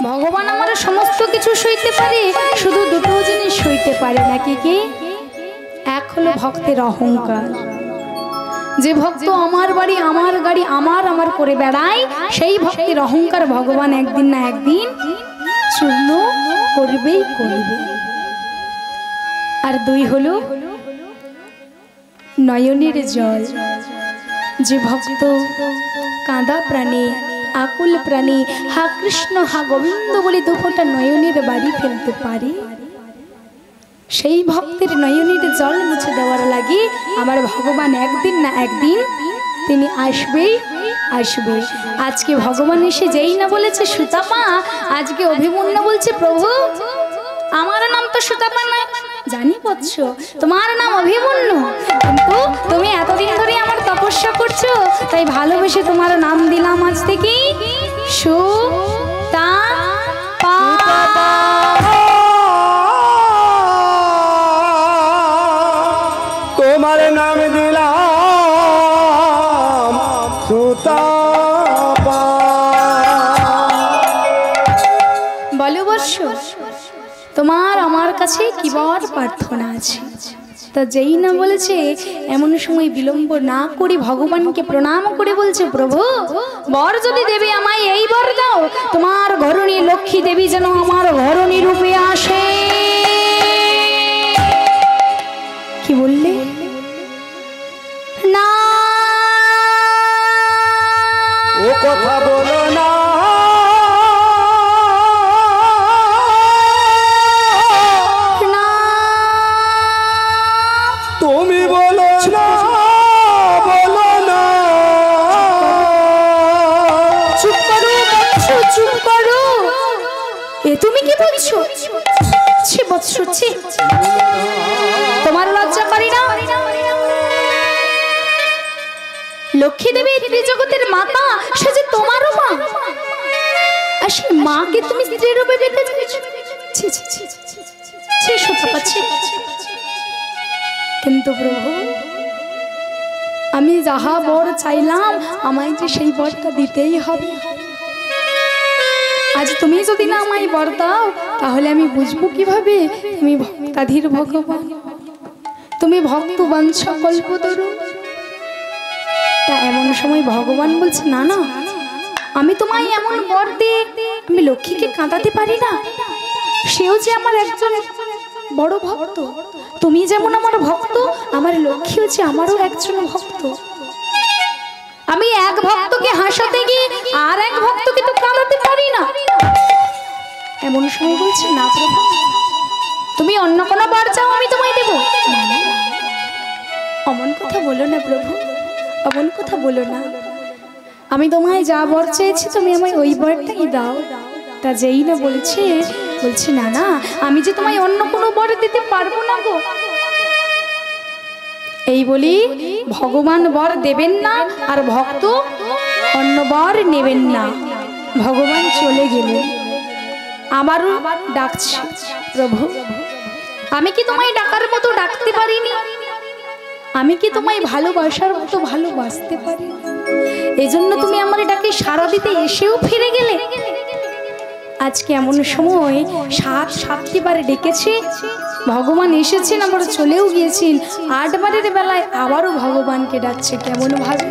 ভগবান আমার সমস্ত কিছু সইতে পারে, শুধু দুটো জিনিস সইতে পারে না। কি কি? এক হলো ভক্তের অহংকার। যে ভক্ত আমার বাড়ি আমার গাড়ি আমার আমার করে বেড়ায়, সেই ভক্তের অহংকার ভগবান একদিন না একদিন চূর্ণ করবেই করবে। আর দুই হলো নয়নের জল। যে ভক্ত কাঁদা প্রাণে আকুল প্রাণে হা কৃষ্ণ হা গোবিন্দ বলে দুফোঁটা নয়নের বাড়ি ফেলতে পারে, সেই ভক্তের নয়নের জল মুছে দেওয়ার লাগে আমার ভগবান একদিন না একদিন তিনি আসবেই আসবে। আজকে ভগবান এসে যেই না বলেছে সুতাপা, আজকে অভিমন্যু বলছে প্রভু আমার নাম তো সুতাপা না, জানি বৎস তোমার নাম অভিমন্যু, কিন্তু তুমি এতদিন ধরে আমার তপস্যা করছো, তাই ভালোবেসে তোমার নাম দিলাম আজ থেকে সুতাপা। তোমার নাম দিলাম সুতাপা। বলো বৎস তোমার আমার কাছে কি বর প্রার্থনা আছে? তা যেই না বলেছে এমন সময় বিলম্ব না করে ভগবানকে প্রণাম করে বলছে প্রভু বর যদি দেবে আমায় এই বর দাও, তোমার ঘরণী লক্ষ্মী দেবী যেন আমার ঘরণী রূপে আসে। কি বললে? না ও কথা বলো না, তুমি বলো না, বলো না। চুপ করো বৎস, চুপ করো। এ তুমি কি বলছো? ছি বৎস ছি, তোমার লজ্জা করি না? লক্ষ্মী দেবী ত্রিজগতের মাতা, সে যে তোমারও মা, আর সেই মাকে তুমি স্ত্রীর রূপে পেতে চাইছো? ছি ছি ছি ছি, সুতাপা ছি। কিন্তু প্রভু আমি যাহা বর চাইলাম আমায় যে সেই বরটা দিতেই হবে। আজ তুমি যদি না আমায় বর দাও তাহলে আমি বুঝবো কিভাবে তুমি ভক্তাধীর ভগবান, তুমি ভক্ত বাঞ্ছা কল্পতরু। তা এমন সময় ভগবান বলছে না না, আমি তোমায় এমন বর দিয়ে আমি লক্ষ্মীকে কাঁদাতে পারি না, সেও যে আমার একজন বড় ভক্ত। তুমি যেমন আমার ভক্ত, আমার লক্ষ্মী হচ্ছে আমারও একজন ভক্ত। আমি এক ভক্তকে হাসাতে গিয়ে আর এক ভক্তকে তো কাঁদাতে পারি না। এমন সময় বলছে না প্রভু তুমি অন্য কোনো বর চাও আমি তোমায় দেব। অমন কথা বলো না প্রভু, অমন কথা বলো না। আমি তোমায় যা বর চেয়েছি তুমি আমায় ওই বরটাই দাও। তা যেই না বলছে না না, আমি যে তোমায় অন্য কোনো বর দিতে পারবো না গো। এই বলি ভগবান বর দেবেন না আর ভক্ত অন্য বর নেবেন না। ভগবান চলে গেলেন, আবারও ডাকছে প্রভু আমি কি তোমায় ডাকার মতো ডাকতে পারিনি? আমি কি তোমায় ভালোবাসার মতো ভালোবাসতে পারি? এই জন্য তুমি আমার ডাকে সাড়া দিতে এসেও ফিরে গেলে। আজকে এমন সময় সাতটি বার ডেকেছে, ভগবান এসেছেন আবার চলেও গিয়েছেন, 8 বারের বেলায় আবারও ভগবানকে ডাকছে কেমন ভাবে।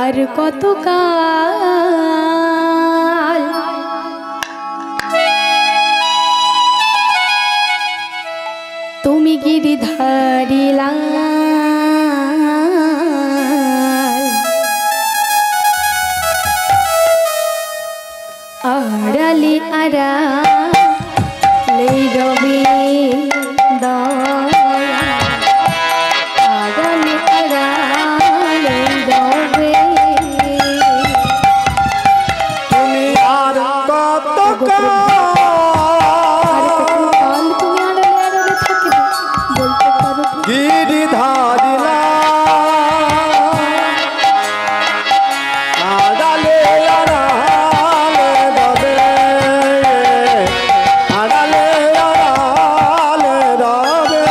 আর কত কাল তুমি গিরিধারী লাল আড়ালে আড়ালে রবে আড়ালে আড়ালে রবে। তুমি আর কত কাল তুমি আড়ালে আড়ালে থাকবে বলতে পারো? গিরিধারী আড়ালে আড়ালে রবে, আড়ালে আড়ালে রবে।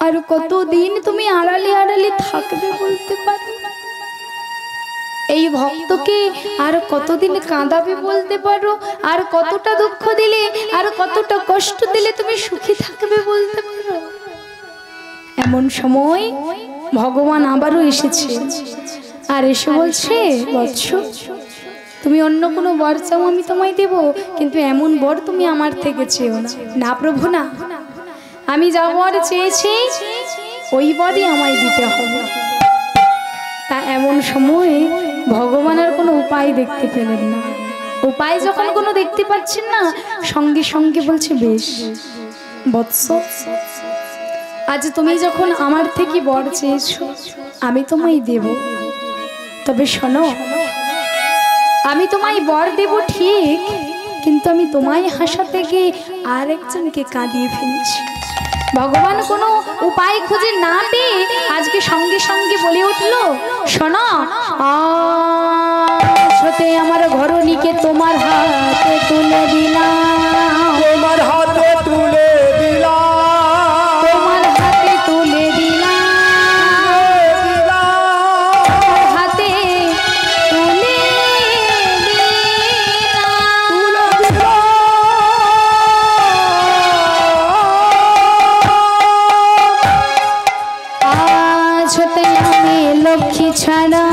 আর কতদিন তুমি আড়ালে আড়ালে থাকবে বলতে পারো? এই ভক্তকে আর কতদিন কাঁদাবে বলতে পারো? আর কতটা দুঃখ দিলে, আর কতটা কষ্ট দিলে তুমি সুখী থাকবে বলতে পারো? এমন সময় ভগবান আবারও এসেছে, আর এসে বলছে, বৎস, তুমি অন্য কোনো বর চাও আমি তোমায় দেব, কিন্তু এমন বর তুমি আমার থেকে চেও না। না প্রভু না, আমি যা বর চেয়েছি ওই বরই আমায় দিতে হবে। তা এমন সময়ে ভগবান আর কোনো উপায় দেখতে পেলেন না। উপায় যখন কোনো দেখতে পাচ্ছেন না, সঙ্গে সঙ্গে বলছে, বেশ বৎস, আজ তুমি যখন আমার থেকে বর চেয়েছো আমি তোমায় দেব, তবে শোনো, আমি তোমায় বর দেব ঠিক, কিন্তু আমি তোমায় হাসাতে গিয়ে আর একজনকে কাঁদিয়ে ফেলছি। ভগবান কোনো উপায় খুঁজে না পেয়ে আজকে সঙ্গে সঙ্গে বলে উঠলো, শোনো, আজতে আমার ঘরণীকে তোমার হাতে তুলে দিলাম, তোমার হাতে তুলে দিলাম, তোমার হাতে তুলে দিলাম, হাতে তুলে আজ হতে আমি লক্ষ্মী ছাড়া